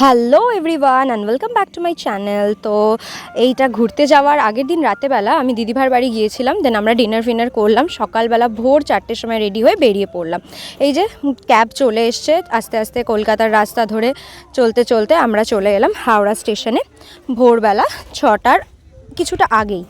Hello everyone and welcome back to my channel. তো এইটা ঘুরতে যাওয়ার আগের দিন রাতেবেলা আমি দিদিভার বাড়ি গিয়েছিলাম। দেন আমরা ডিনার করলাম, সকালবেলা ভোর 4টের সময় রেডি হয়ে বেরিয়ে পড়লাম। এই যে ক্যাব চলে এসছে, আস্তে আস্তে কলকাতার রাস্তা ধরে চলতে চলতে আমরা চলে এলাম হাওড়া স্টেশনে ভোরবেলা 6টার কিছুটা আগেই।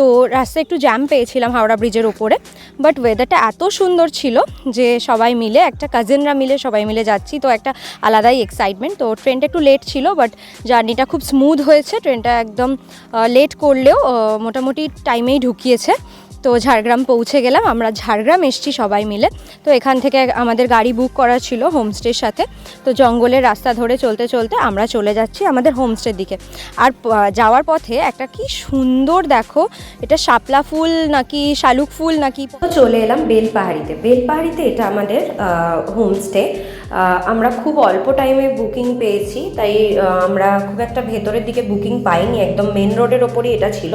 তো রাস্তায় একটু জ্যাম পেয়েছিলাম হাওড়া ব্রিজের ওপরে, বাট ওয়েদারটা এত সুন্দর ছিল যে সবাই মিলে কাজিনরা মিলে সবাই মিলে যাচ্ছি, তো একটা আলাদাই এক্সাইটমেন্ট। তো ট্রেনটা একটু লেট ছিল, বাট জার্নিটা খুব স্মুথ হয়েছে। ট্রেনটা একদম লেট করলেও মোটামুটি টাইমেই ঢুকিয়েছে। তো ঝাড়গ্রাম পৌঁছে গেলাম, আমরা ঝাড়গ্রাম এসছি সবাই মিলে। তো এখান থেকে আমাদের গাড়ি বুক করা ছিল হোমস্টের সাথে। তো জঙ্গলের রাস্তা ধরে চলতে চলতে আমরা চলে যাচ্ছি আমাদের হোমস্টের দিকে। আর যাওয়ার পথে একটা কি সুন্দর, দেখো এটা শাপলা ফুল নাকি শালুক ফুল নাকি। তো চলে এলাম বেলপাহাড়িতে এটা আমাদের হোমস্টে। আমরা খুব অল্প টাইমে বুকিং পেয়েছি, তাই আমরা খুব একটা ভেতরের দিকে বুকিং পাইনি, একদম মেন রোডের ওপরই এটা ছিল।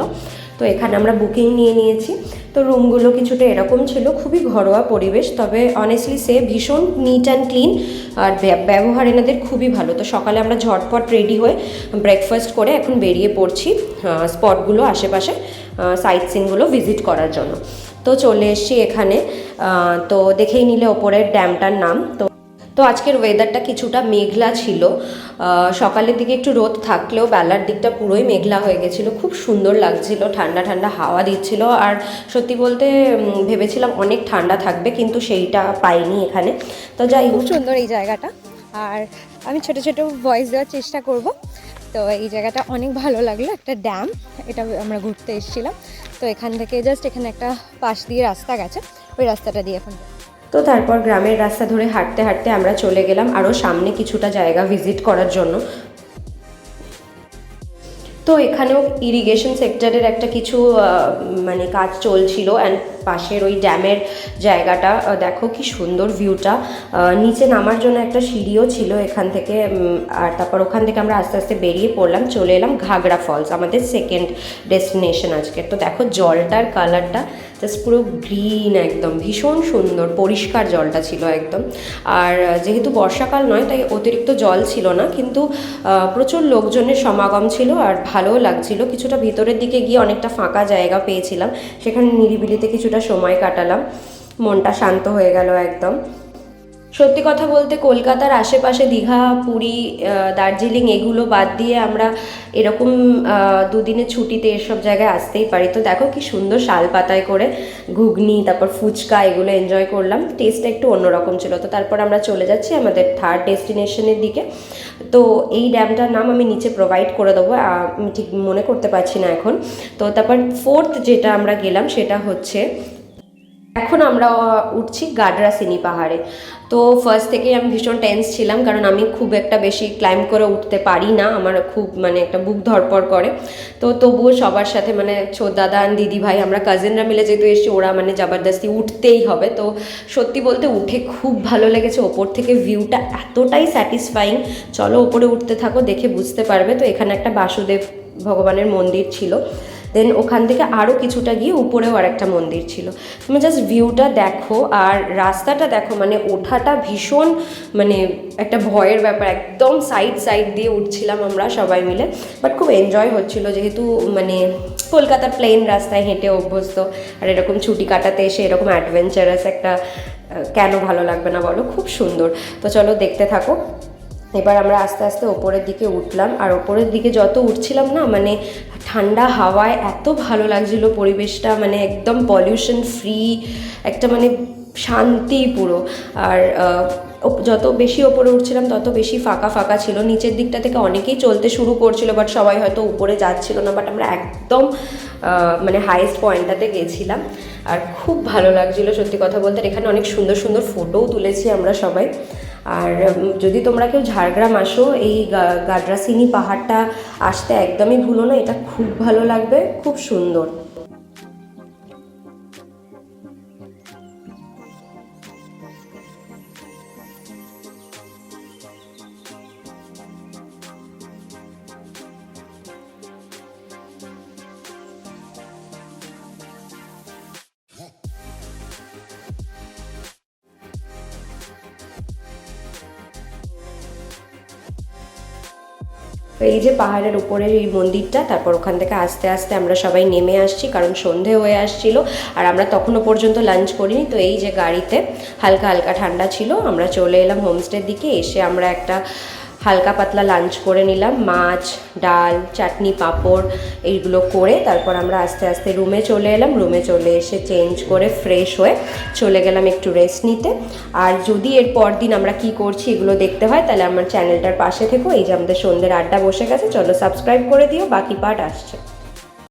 তো এখানে আমরা বুকিং নিয়েছি। তো রুমগুলো কিছুটা এরকম ছিল, খুবই ঘরোয়া পরিবেশ, তবে অনেস্টলি ভীষণ নিট অ্যান্ড ক্লিন। আর ব্যবহার এনাদের খুবই ভালো। তো সকালে আমরা ঝটপট রেডি হয়ে ব্রেকফাস্ট করে এখন বেরিয়ে পড়ছি স্পটগুলো, আশেপাশে সাইট সিনগুলো ভিজিট করার জন্য। তো চলে এসছি এখানে। তো দেখেই নিলে ওপরের ড্যামটার নাম। তো আজকের ওয়েদারটা কিছুটা মেঘলা ছিল, সকালের দিকে একটু রোদ থাকলেও বেলার দিকটা পুরোই মেঘলা হয়ে গেছিলো। খুব সুন্দর লাগছিল, ঠান্ডা ঠান্ডা হাওয়া দিচ্ছিল। আর সত্যি বলতে ভেবেছিলাম অনেক ঠান্ডা থাকবে, কিন্তু সেইটা পাইনি এখানে। তো যাই হোক, সুন্দর এই জায়গাটা। আর আমি ছোট ছোট ভয়েস দেওয়ার চেষ্টা করব। তো এই জায়গাটা অনেক ভালো লাগলো, একটা ড্যাম, এটা আমরা ঘুরতে এসেছিলাম। তো এখান থেকে জাস্ট এখানে একটা পাশ দিয়ে রাস্তা গেছে, ওই রাস্তাটা দিয়ে এখন। তো তারপর গ্রামের রাস্তা ধরে হাঁটতে হাঁটতে আমরা চলে গেলাম আরও সামনে কিছুটা জায়গা ভিজিট করার জন্য। তো এখানেও ইরিগেশন সেক্টরের একটা কিছু মানে কাজ চলছিল। অ্যান্ড পাশের ওই ড্যামের জায়গাটা দেখো কি সুন্দর ভিউটা। নিচে নামার জন্য একটা সিঁড়িও ছিল এখান থেকে। আর তারপর ওখান থেকে আমরা আস্তে আস্তে বেরিয়ে পড়লাম, চলে এলাম ঘাগড়া ফলস, আমাদের সেকেন্ড ডেস্টিনেশন আজকে। তো দেখো জলটার কালারটা জাস্ট পুরো গ্রিন, একদম ভীষণ সুন্দর পরিষ্কার জলটা ছিল একদম। আর যেহেতু বর্ষাকাল নয় তাই অতিরিক্ত জল ছিল না, কিন্তু প্রচুর লোকজনের সমাগম ছিল আর ভালোও লাগছিল। কিছুটা ভিতরের দিকে গিয়ে অনেকটা ফাঁকা জায়গা পেয়েছিলাম, সেখানে নিরিবিলিতে কিছুটা সময় কাটালাম, মনটা শান্ত হয়ে গেল একদম। সত্যি কথা বলতে কলকাতার আশেপাশে দীঘা, পুরী, দার্জিলিং এগুলো বাদ দিয়ে আমরা এরকম দুদিনের ছুটিতে এসব জায়গায় আসতেই পারি। তো দেখো কি সুন্দর শাল পাতায় করে ঘুগনি, তারপর ফুচকা, এগুলো এনজয় করলাম। টেস্টটা একটু অন্যরকম ছিল। তো তারপর আমরা চলে যাচ্ছি আমাদের থার্ড ডেস্টিনেশনের দিকে। তো এই ড্যামটার নাম আমি নিচে প্রোভাইড করে দেবো, আমি ঠিক মনে করতে পারছি না এখন। তো তারপর ফোর্থ যেটা আমরা গেলাম সেটা হচ্ছে, এখন আমরা উঠছি গাডরাসিনি পাহাড়ে। তো ফার্স্ট থেকেই আমি ভীষণ টেন্স ছিলাম, কারণ আমি খুব একটা বেশি ক্লাইম্ব করে উঠতে পারি না, আমার খুব মানে একটা বুক ধরপড় করে। তো তবুও সবার সাথে মানে দাদা দিদি ভাই, আমরা কাজিনরা মিলে যেহেতু এসেছি, ওরা মানে জবরদস্তি উঠতেই হবে। তো সত্যি বলতে উঠে খুব ভালো লেগেছে, ওপর থেকে ভিউটা এতটাই স্যাটিসফাইং। চলো ওপরে উঠতে থাকো, দেখে বুঝতে পারবে। তো এখানে একটা বাসুদেব ভগবানের মন্দির ছিল। দেন ওখান থেকে আরও কিছুটা গিয়ে উপরেও আর একটা মন্দির ছিল। তুমি জাস্ট ভিউটা দেখো আর রাস্তাটা দেখো, মানে ওঠাটা ভীষণ মানে একটা ভয়ের ব্যাপার। একদম সাইড দিয়ে উঠছিলাম আমরা সবাই মিলে, বাট খুব এনজয় হচ্ছিল, যেহেতু মানে কলকাতার প্লেন রাস্তায় হেঁটে অভ্যস্ত। আর এরকম ছুটি কাটাতে এসে এরকম অ্যাডভেঞ্চারাস একটা কেন ভালো লাগবে না বলো, খুব সুন্দর। তো চলো দেখতে থাকো। এবার আমরা আস্তে আস্তে ওপরের দিকে উঠলাম, আর ওপরের দিকে যত উঠছিলাম না, মানে ঠান্ডা হাওয়ায় এত ভালো লাগছিল পরিবেশটা, মানে একদম পলিউশন ফ্রি একটা মানে শান্তি পুরো। আর যত বেশি ওপরে উঠছিলাম তত বেশি ফাঁকা ফাঁকা ছিল। নিচের দিকটা থেকে অনেকেই চলতে শুরু করছিল, বাট সবাই হয়তো উপরে যাচ্ছিল না। বাট আমরা একদম মানে হাইয়েস্ট পয়েন্টটাতে গেছিলাম, আর খুব ভালো লাগছিলো সত্যি কথা বলতে। এখানে অনেক সুন্দর সুন্দর ফটোও তুলেছি আমরা সবাই। আর যদি তোমরা কেউ ঝাড়গ্রাম আসো, এই গাডরাসিনি পাহাড়টা আসতে একদমই ভুলো না, এটা খুব ভালো লাগবে, খুব সুন্দর। তো এই যে পাহাড়ের উপরের এই মন্দিরটা, তারপর ওখান থেকে আস্তে আস্তে আমরা সবাই নেমে আসছি, কারণ সন্ধে হয়ে আসছিল আর আমরা তখনও পর্যন্ত লাঞ্চ করিনি। তো এই যে গাড়িতে হালকা হালকা ঠান্ডা ছিল, আমরা চলে এলাম হোমস্টের দিকে। এসে আমরা একটা হালকা পাতলা লাঞ্চ করে নিলাম, মাছ, ডাল, চাটনি, পাঁপড় এইগুলো করে তারপর আমরা আস্তে আস্তে রুমে চলে এলাম। রুমে চলে এসে চেঞ্জ করে ফ্রেশ হয়ে চলে গেলাম একটু রেস্ট নিতে। আর যদি এর পর দিন আমরা কি করছি এগুলো দেখতে হয়, তাহলে আমার চ্যানেলটার পাশে থেকো। এই যে আমাদের সন্ধ্যের আড্ডা বসে গেছে, চলো সাবস্ক্রাইব করে দিও, বাকি পার্ট আসছে।